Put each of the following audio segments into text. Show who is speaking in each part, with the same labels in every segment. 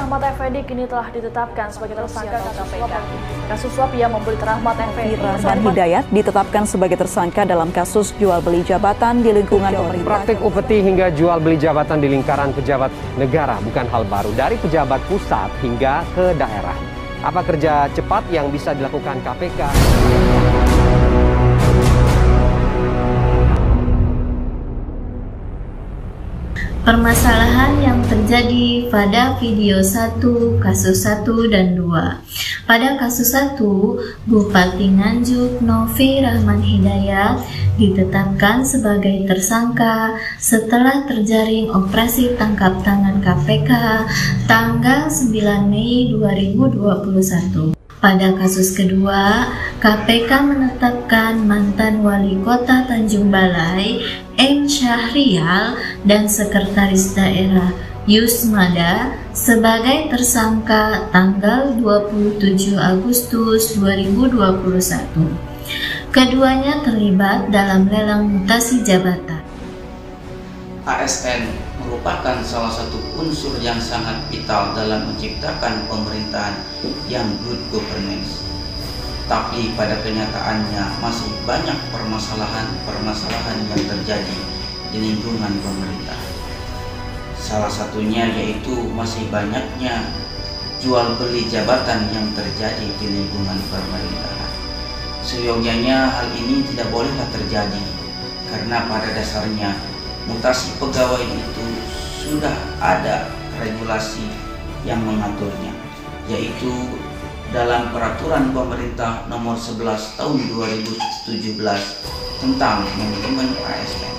Speaker 1: Rahmat Effendi kini telah ditetapkan sebagai tersangka KPK. Kasus suap yang membelit Rahmat Effendi.
Speaker 2: Rahman Hidayat ditetapkan sebagai tersangka dalam kasus jual beli jabatan di lingkungan pemerintah.
Speaker 3: Praktik upeti hingga jual beli jabatan di lingkaran pejabat negara bukan hal baru, dari pejabat pusat hingga ke daerah. Apa kerja cepat yang bisa dilakukan KPK?
Speaker 4: Permasalahan yang terjadi pada video 1, kasus 1 dan 2. Pada kasus 1, Bupati Nganjuk Novi Rahman Hidayat ditetapkan sebagai tersangka setelah terjaring operasi tangkap tangan KPK tanggal 9 Mei 2021. Pada kasus kedua, KPK menetapkan mantan wali kota Tanjung Balai, M. Syahrial, dan sekretaris daerah Yusmada sebagai tersangka tanggal 27 Agustus 2021. Keduanya terlibat dalam lelang mutasi jabatan.
Speaker 5: ASN merupakan salah satu unsur yang sangat vital dalam menciptakan pemerintahan yang good governance. Tapi pada kenyataannya masih banyak permasalahan yang terjadi di lingkungan pemerintah. Salah satunya yaitu masih banyaknya jual beli jabatan yang terjadi di lingkungan pemerintahan. Seyogyanya hal ini tidak bolehlah terjadi, karena pada dasarnya mutasi pegawai itu sudah ada regulasi yang mengaturnya, yaitu dalam Peraturan Pemerintah Nomor 11 Tahun 2017 tentang manajemen ASN.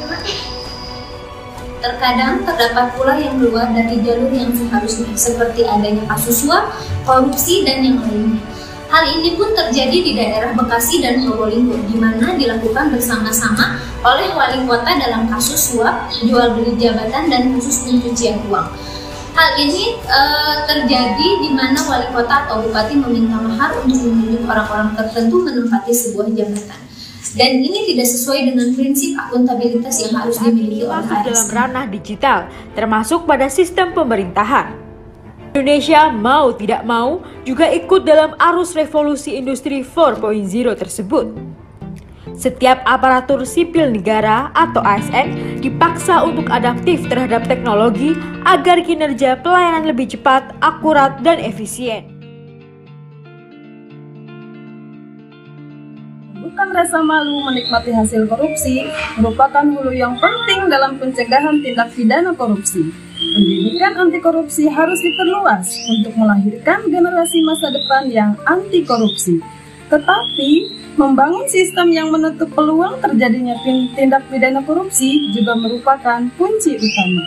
Speaker 6: Terkadang terdapat pula yang keluar dari jalur yang seharusnya, seperti adanya kasus suap, korupsi, dan yang lainnya. Hal ini pun terjadi di daerah Bekasi dan Probolinggo, di mana dilakukan bersama-sama oleh wali kota dalam kasus suap, jual beli jabatan, dan kasus pencucian uang. Hal ini terjadi di mana wali kota atau bupati meminta mahar untuk menunjuk orang-orang tertentu menempati sebuah jabatan. Dan ini tidak sesuai dengan prinsip akuntabilitas yang harus dimiliki oleh ASN.
Speaker 7: Dalam ranah digital, termasuk pada sistem pemerintahan. Indonesia mau tidak mau juga ikut dalam arus revolusi industri 4.0 tersebut. Setiap aparatur sipil negara atau ASN dipaksa untuk adaptif terhadap teknologi agar kinerja pelayanan lebih cepat, akurat, dan efisien.
Speaker 8: Bukan rasa malu menikmati hasil korupsi merupakan hulu yang penting dalam pencegahan tindak pidana korupsi. Pendidikan anti korupsi harus diperluas untuk melahirkan generasi masa depan yang anti korupsi. Tetapi, membangun sistem yang menutup peluang terjadinya tindak pidana korupsi juga merupakan kunci utama.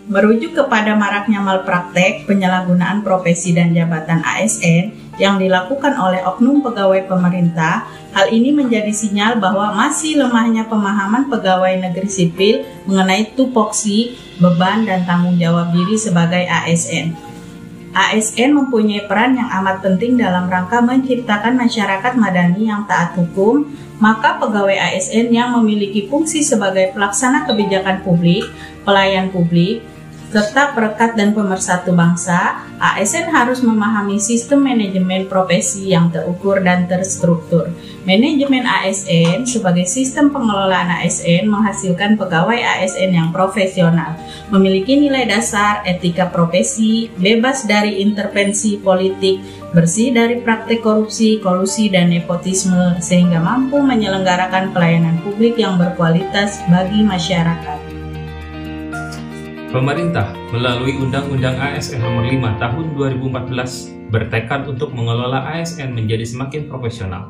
Speaker 9: Merujuk kepada maraknya malpraktek penyalahgunaan profesi dan jabatan ASN yang dilakukan oleh oknum pegawai pemerintah, hal ini menjadi sinyal bahwa masih lemahnya pemahaman pegawai negeri sipil mengenai tupoksi, beban, dan tanggung jawab diri sebagai ASN. ASN mempunyai peran yang amat penting dalam rangka menciptakan masyarakat madani yang taat hukum, maka pegawai ASN yang memiliki fungsi sebagai pelaksana kebijakan publik, pelayan publik, serta perekat dan pemersatu bangsa, ASN harus memahami sistem manajemen profesi yang terukur dan terstruktur. Manajemen ASN sebagai sistem pengelolaan ASN menghasilkan pegawai ASN yang profesional, memiliki nilai dasar etika profesi, bebas dari intervensi politik, bersih dari praktik korupsi, kolusi, dan nepotisme, sehingga mampu menyelenggarakan pelayanan publik yang berkualitas bagi masyarakat.
Speaker 10: Pemerintah melalui Undang-Undang ASN Nomor 5 Tahun 2014 bertekad untuk mengelola ASN menjadi semakin profesional.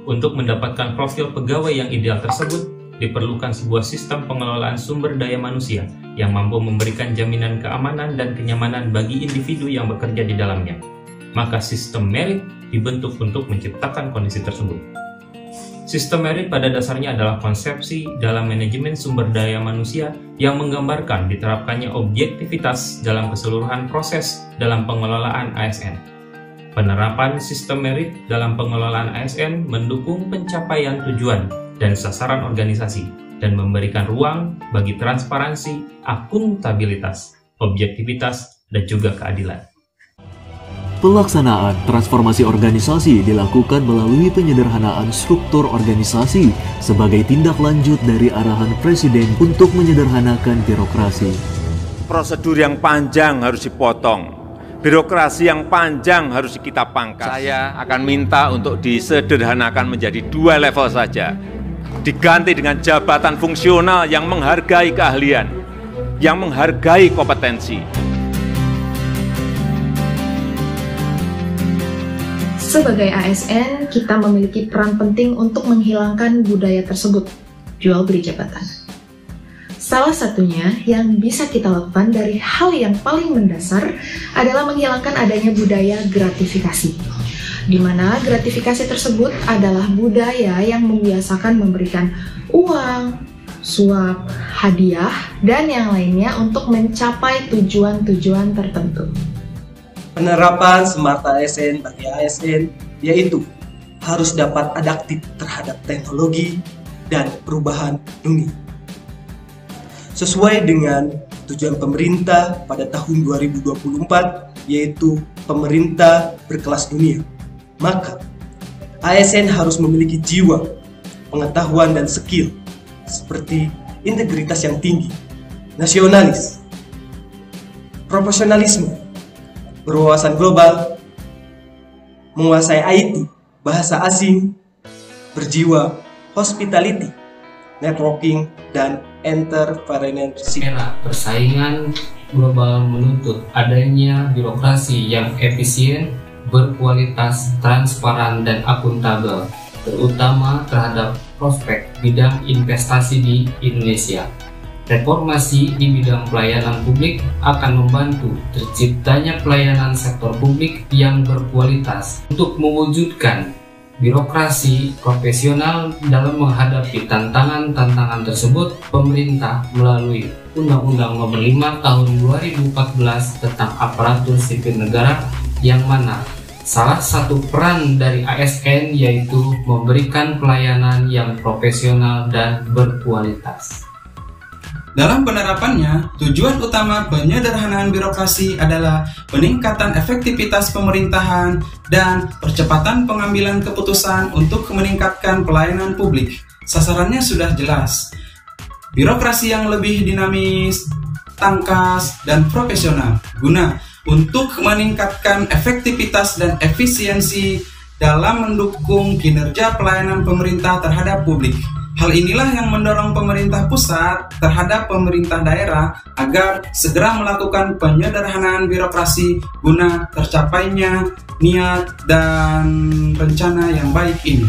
Speaker 10: Untuk mendapatkan profil pegawai yang ideal tersebut, diperlukan sebuah sistem pengelolaan sumber daya manusia yang mampu memberikan jaminan keamanan dan kenyamanan bagi individu yang bekerja di dalamnya. Maka sistem merit dibentuk untuk menciptakan kondisi tersebut. Sistem merit pada dasarnya adalah konsepsi dalam manajemen sumber daya manusia yang menggambarkan diterapkannya objektivitas dalam keseluruhan proses dalam pengelolaan ASN. Penerapan sistem merit dalam pengelolaan ASN mendukung pencapaian tujuan dan sasaran organisasi dan memberikan ruang bagi transparansi, akuntabilitas, objektivitas, dan juga keadilan.
Speaker 11: Pelaksanaan transformasi organisasi dilakukan melalui penyederhanaan struktur organisasi sebagai tindak lanjut dari arahan Presiden untuk menyederhanakan birokrasi.
Speaker 12: Prosedur yang panjang harus dipotong, birokrasi yang panjang harus kita pangkas. Saya akan minta untuk disederhanakan menjadi 2 level saja, diganti dengan jabatan fungsional yang menghargai keahlian, yang menghargai kompetensi.
Speaker 13: Sebagai ASN, kita memiliki peran penting untuk menghilangkan budaya tersebut, jual beli jabatan. Salah satunya yang bisa kita lakukan dari hal yang paling mendasar adalah menghilangkan adanya budaya gratifikasi, di mana gratifikasi tersebut adalah budaya yang membiasakan memberikan uang, suap, hadiah, dan yang lainnya untuk mencapai tujuan-tujuan tertentu.
Speaker 14: Penerapan Smart ASN bagi ASN yaitu harus dapat adaptif terhadap teknologi dan perubahan dunia. Sesuai dengan tujuan pemerintah pada tahun 2024 yaitu pemerintah berkelas dunia, maka ASN harus memiliki jiwa, pengetahuan dan skill seperti integritas yang tinggi, nasionalis, profesionalisme, berwawasan global, menguasai IT, bahasa asing, berjiwa hospitality, networking, dan entrepreneurship.
Speaker 15: Era persaingan global menuntut adanya birokrasi yang efisien, berkualitas, transparan, dan akuntabel, terutama terhadap prospek bidang investasi di Indonesia. Reformasi di bidang pelayanan publik akan membantu terciptanya pelayanan sektor publik yang berkualitas untuk mewujudkan birokrasi profesional. Dalam menghadapi tantangan-tantangan tersebut, pemerintah melalui Undang-Undang Nomor 5 Tahun 2014 tentang Aparatur Sipil Negara, yang mana salah satu peran dari ASN yaitu memberikan pelayanan yang profesional dan berkualitas.
Speaker 16: Dalam penerapannya, tujuan utama penyederhanaan birokrasi adalah peningkatan efektivitas pemerintahan dan percepatan pengambilan keputusan untuk meningkatkan pelayanan publik. Sasarannya sudah jelas. Birokrasi yang lebih dinamis, tangkas, dan profesional guna untuk meningkatkan efektivitas dan efisiensi dalam mendukung kinerja pelayanan pemerintah terhadap publik. Hal inilah yang mendorong pemerintah pusat terhadap pemerintah daerah agar segera melakukan penyederhanaan birokrasi guna tercapainya niat dan rencana yang baik ini.